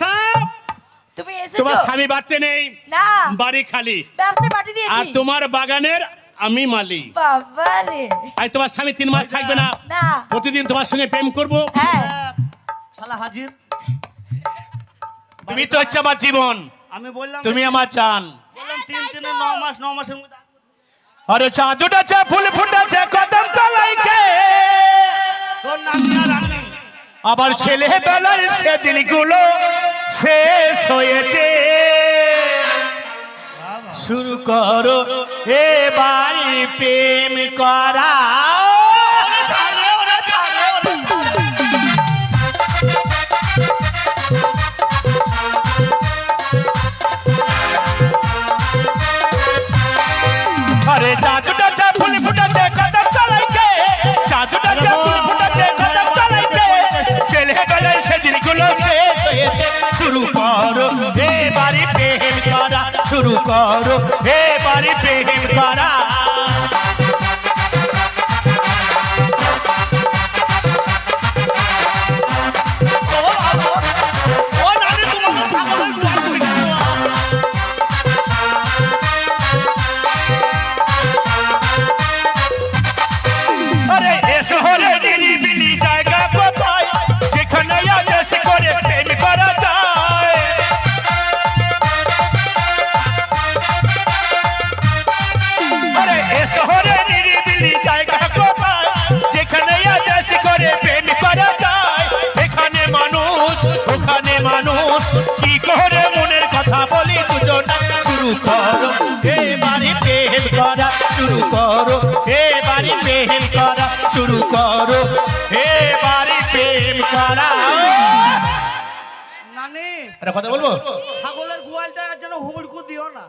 সাপ তুমি এসেছো? তোমার স্বামী বাড়তে নেই, না, বাড়ি খালি, ব্যবসা পাঠিয়ে দিয়েছি। আর তোমার বাগানের আমি মালিক। বাবা রে, আর তোমার স্বামী 3 মাস থাকবে না, না, প্রতিদিন তোমার সঙ্গে প্রেম করব। হ্যাঁ, শালা হাজির। তুমি তো হচ্ছে আমার জীবন, আমি বললাম তুমি আমার জান। বললাম 3 9 মাস 9 মাসের মধ্যে আরে চাঁদ উঠেছে, ফুল ফুটেছে কদম তলায় কে, তোর নাতি আর আমি। আবার ছেলে বেলায় সেদিনগুলো শেষ হয়েছে। শুরু করো এবার প্রেম করা। আরে চাঁদটা চা ফুল ফুটেছে কদম তলায় কে, চাঁদটা চা ফুল ফুটেছে কদম তলায় কে, ছেলে বেলায় সেদিনগুলো শেষ হয়েছে। শুরু করো এবার প্রেম করা, শুরু করো এবার প্রেম করা। ও নানি তোমাকে ছাগলের গোয়াল করে দিল। আরে এ শহরে নিরিবিলি জায়গা কোথায়, যেখানে আদেশ করে প্রেম করা যায়। আরে এ শহরে নিরিবিলি জায়গা কোথায়, যেখানে আদেশ করে প্রেম করা যায়। এখানে মানুষ ওখানে মানুষ, কি করে মনের কথা বলি দুজনা। শুরু করো এবারে প্রেম করা, শুরু করো এবারে প্রেম করা, শুরু করো এবারে প্রেম করা। নানি একটা কথা বলবো, ছাগলের গোয়ালটা যেন হুড়কু দিও না।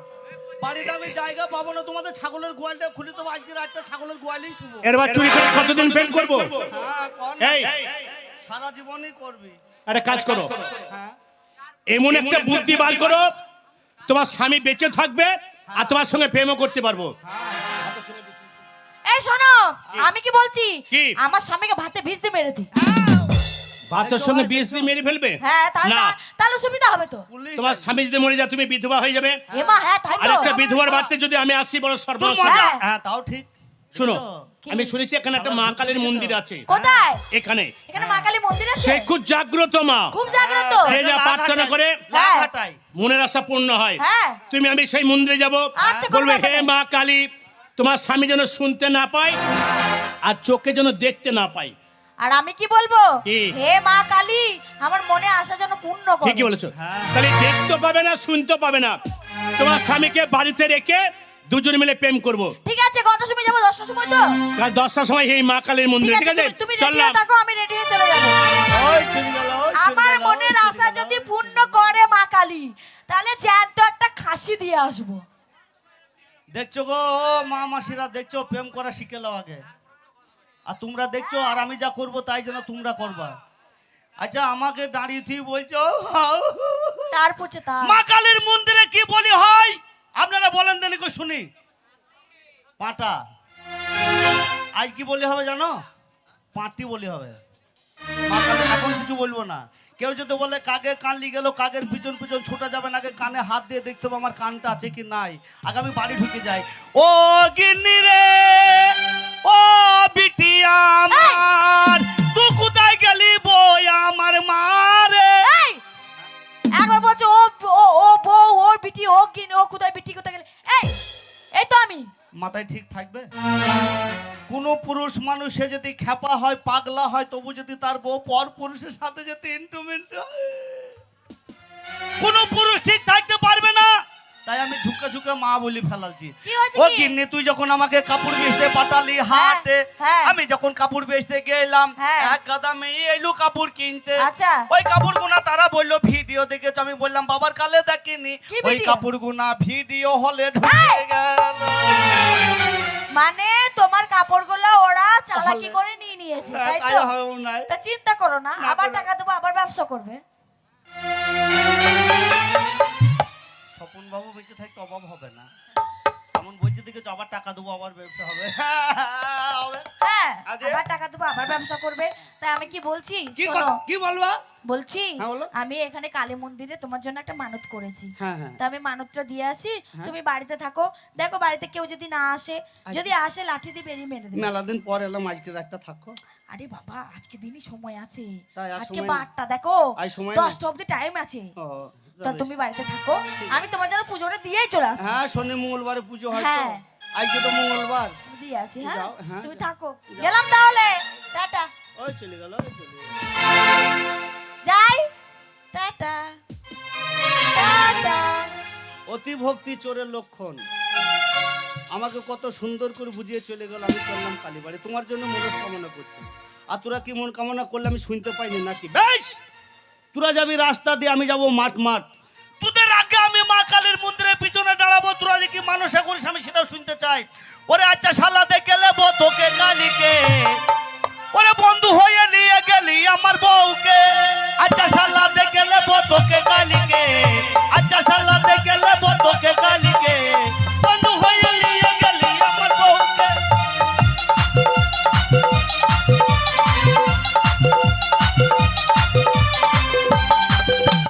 বাড়িতে আমি জায়গা পাবো না, তোমাদের ছাগলের গোয়ালটা খুলে দেবো। আজকে রাতটা ছাগলের গোয়ালই শুবো। এরবার চুরি করে কতদিন প্রেম করবো? হ্যাঁ কর না। এই সারা জীবনই করবি। একটা কাজ করো, হ্যাঁ এমন একটা বুদ্ধি বার করো তোমার স্বামী বেঁচে থাকবে আর তোমার সঙ্গে প্রেমও করতে পারবো। এই শোনো, আমি কি বলছি, কি? আমার স্বামীকে ভাতে ভিজতে মেরে দি। ভাতের সঙ্গে বিষ দিয়ে মেরে ফেলবে? হ্যাঁ, তাহলে না, তাহলে সুবিধা হবে তো। পুলিশ তোমার স্বামী যদি মরে যায় তুমি বিধবা হয়ে যাবে। হেমা, হ্যাঁ তাই আর তো। একটা বিধবার বাড়তে যদি আমি আসি বড় তোর সর্বনাশ। মজা। হ্যাঁ। হ্যাঁ তাও ঠিক। শোনো, কি? আমি শুনেছি এখানে একটা মা কালীর মন্দির আছে। কোথায়? এখানে এখানে মা কালী মন্দির আছে। সে খুব জাগ্রত মা, খুব জাগ্রত। যে যা প্রার্থনা করে হ্যাঁ। লাঘাটাই। মনের আশা পূর্ণ হয়। হ্যাঁ, তুমি আমি সেই মন্দিরে যাব, আচ্ছা, কোনো বলবে ব্যাপার হে নেই। মা কালী, তোমার স্বামী যেন শুনতে না পায় আর চোখে যেন দেখতে না পায়। আর আমি কি বলবো, কি? হে মা কালী, আমার মনে আশা যেন পূর্ণ করো। ঠিকই বলেছো। হ্যাঁ। তাহলে দেখতে পাবে না শুনতে পাবে না, তোমার স্বামীকে বাড়িতে রেখে দুজন মিলে প্রেম করবো। ঠিক আছে, কটার সময় যাবো? 10টার সময় তো? কাল 10টার সময় এই মা কালীর মন্দিরে, ঠিক আছে? তুমি রেডি চললাম। হয়ে থাকো, আমি রেডি হয়ে চলে যাবো। ওই চলে গেল, ওই চলে আমার গেল, মনের ওই আশা চলে গেল। যদি পূর্ণ করে মা কালী, তাহলে জ্যান্ত একটা খাসি দিয়ে আসবো। দেখছো গো মা মাসিরা, দেখছো প্রেম করা শিখে নাও আগে। আর তোমরা দেখছো, আর আমি যা করব তাই যেন তোমরা করবা। আচ্ছা আমাকে দাঁড়িয়ে তুই বলছো তার পুছে তার। মা কালীর মন্দিরে কি বলি হয় আপনারা বলেন দেন কো শুনি। পাটা আজ কি বলি হবে জানো? পাটি বলি হবে। মা কালী এখন কিছু বলবো না। কেউ যদি বলে কাকে কানলি গেল, কাকের পিছন পিছন ছোটা যাবে না, আগে কানে হাত দিয়ে দেখতে হবে আমার কানটা আছে কি নাই। আগে আমি বাড়ি ঢুকে যাই। ও গিন্নি রে, ও বিটিয়া আমার, তুই কোথায় গেলি বই আমার মারে। এই, একবার বলছো ও ও ও বউ, ওর বিটি, ও কিনে, ও কোথায় বিটি, কোথায় গেলে? এই, এই তো আমি। মাথায় ঠিক থাকবে? কোন পুরুষ মানুষ সে যদি খেপা হয়, পাগলা হয়, তবু যদি তার বউ পর পুরুষের সাথে যদি ইন্টিমেট হয়, কোন পুরুষ ঠিক থাকতে পারবে না। তাই আমি ঝুঁকে ঝুঁকে মা বলি ফেলালছি। কি হয়েছে ও কি? গিন্নি তুই যখন আমাকে কাপড় বেচতে পাঠালি হাটে, হ্যাঁ। আমি যখন কাপড় বেচতে গেলাম, হ্যাঁ। এক গাদা মেয়ে এলো কাপড় কিনতে। আচ্ছা। ওই কাপড় গুনা তারা বললো ভিডিও দেখেছো, আমি বললাম বাবার কালে দেখিনি। কি ওই video? কাপড় গুনা ভিডিও হলে ঢুকে গেল। মানে তোমার কাপড়গুলো ওরা চালাকি করে নিয়ে নিয়েছে, তাই তাই তো? হয় নাই। তা চিন্তা করো না, না আবার করো। টাকা দেবো, আবার ব্যবসা করবে। স্বপন বাবু বেঁচে থাকতে অভাব হবে না। এমন বলছে দেখেছো, আবার টাকা দেবো আবার ব্যবসা হবে। হবে। হ্যাঁ, আদে। আবার টাকা দেবো, আবার ব্যবসা করবে। তাই আমি কি বলছি কি শোনো, কথা কি বলবা? বলছি হ্যাঁ, বলো। আমি এখানে কালী মন্দিরে তোমার জন্য একটা মানত করেছি। হ্যাঁ হ্যাঁ তা আমি মানতটা দিয়ে আসি, হ্যাঁ। তুমি বাড়িতে থাকো। দেখো বাড়িতে কেউ যদি না আসে, যদি আসে লাঠি দিয়ে বেরিয়ে মেরে দেবে। মেলা দিন পর এলাম, আজকে রাতটা থাকো। আরে বাবা আজকে দিনই সময় আছে, তাই আর আজকে সময় নেই? 12টা দেখো, আজ সময় নেই? 10টা অবধি টাইম আছে। ও, তা যাবে। তুমি বাড়িতে থাকো, আমি তোমার জন্য পুজোটা দিয়েই চলে আসবো। হ্যাঁ শনি মঙ্গলবারে পুজো হয় তো, হ্যাঁ। আজকে তো মঙ্গলবার। আমি দিয়ে আসি, হ্যাঁ যাও, হ্যাঁ, তুমি যাও। থাকো। যাও। গেলাম তাহলে, টাটা। ওই চলে গেল, ওই চলে গেল। যাই, টাটা টাটা। অতি ভক্তি চোরের লক্ষণ। আমাকে কত সুন্দর করে বুঝিয়ে চলে গেল, আমি চললাম কালীবাড়ি তোমার জন্য মনস্কামনা করতে। আর তোরা কি মন কামনা করলে আমি শুনতে পাইনি নাকি? বেশ, তোরা যাবি রাস্তা দিয়ে, আমি যাব মাঠ মাঠ। তোদের আগে আমি মা কালীর মন্দিরের পিছনে দাঁড়াবো, তোরা যে কি মানসা করিস আমি সেটাও শুনতে চাই। ওরে আচ্ছা শালা দেখে লেবো তোকে কালীকে, ওরে বন্ধু হয়ে নিয়ে গেলি আমার বউকে। আচ্ছা শালা দেখে লেবো তোকে